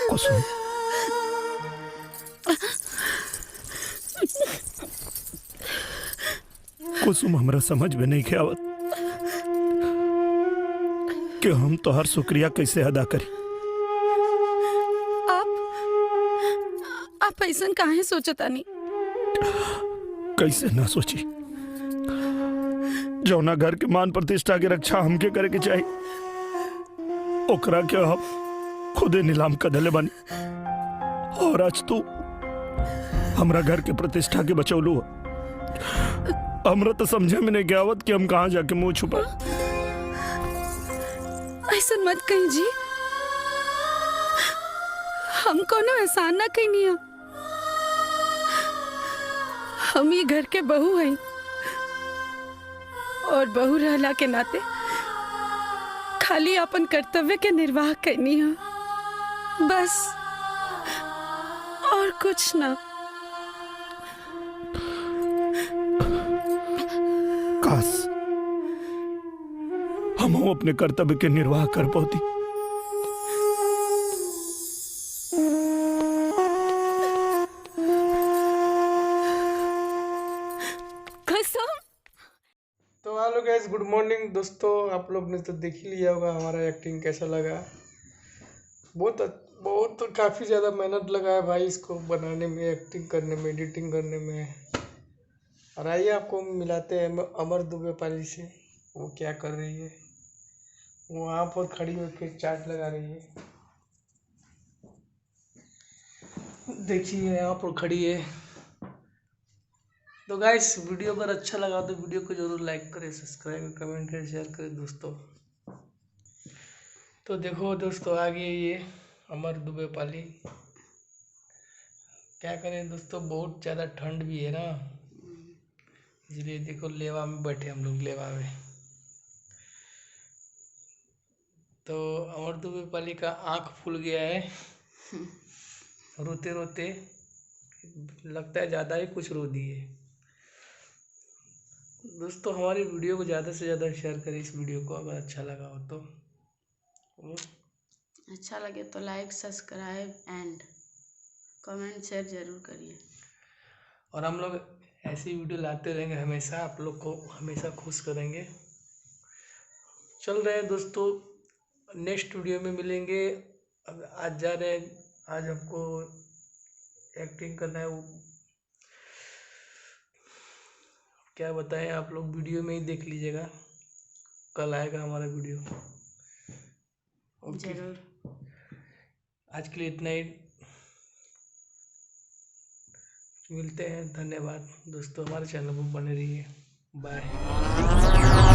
कुसुम, कुसुम हमरा समझ में नहीं आवत कि हम तोहर शुक्रिया कैसे अदा करी। आप ऐसा काहे सोचतानी? कैसे ना सोची, जौना घर के मान प्रतिष्ठा के रक्षा हमके करे के चाहिए, ओकरा के हम खुदे नीलाम कर देले बानी। और आज तू हमरा घर के प्रतिष्ठा के बचौलू हो। हमरा तो समझे में नहीं आवत कि हम कहाँ जाके मुंह छुपाए। ऐसा मत कही जी, हम कोनो एहसान ना कहीं है। हम ये घर के बहू हैं और बहू रहला के नाते खाली अपन कर्तव्य के निर्वाह करनी है, बस, और कुछ ना। काश हम अपने कर्तव्य के निर्वाह कर पाती। तो हेलो गाइस, गुड मॉर्निंग दोस्तों। आप लोग ने तो देख ही लिया होगा हमारा एक्टिंग कैसा लगा। बहुत काफ़ी ज़्यादा मेहनत लगा है भाई इसको बनाने में, एक्टिंग करने में, एडिटिंग करने में। और आइए आपको मिलाते हैं अमर दुबे पाली से। वो क्या कर रही है, वो वहाँ पर खड़ी होकर चाट लगा रही है। देखिए यहाँ पर खड़ी है। तो गाइस, वीडियो अगर अच्छा लगा तो वीडियो को जरूर लाइक करें, सब्सक्राइब करें, कमेंट करें, शेयर करें दोस्तों। तो देखो दोस्तों, आगे ये अमर दुबे पाली। क्या करें दोस्तों, बहुत ज़्यादा ठंड भी है ना, इसलिए देखो लेवा में बैठे हम लोग, लेवा में। तो अमर दुबे पाली का आँख फूल गया है रोते रोते, लगता है ज़्यादा ही कुछ रो दिए। दोस्तों हमारी वीडियो को ज़्यादा से ज़्यादा शेयर करें, इस वीडियो को अगर अच्छा लगा हो तो। अच्छा लगे तो like, subscribe and comment share जरूर करिए। और हम लोग ऐसी वीडियो लाते रहेंगे हमेशा, आप लोग को हमेशा खुश करेंगे। चल रहे हैं दोस्तों, नेक्स्ट वीडियो में मिलेंगे। अब आज जा रहे हैं, आज हमको एक्टिंग करना है। वो क्या बताएं, आप लोग वीडियो में ही देख लीजिएगा, कल आएगा हमारा वीडियो। ओके, जरूर। आज के लिए इतना ही, मिलते हैं। धन्यवाद दोस्तों, हमारे चैनल पर बने रहिए। बाय।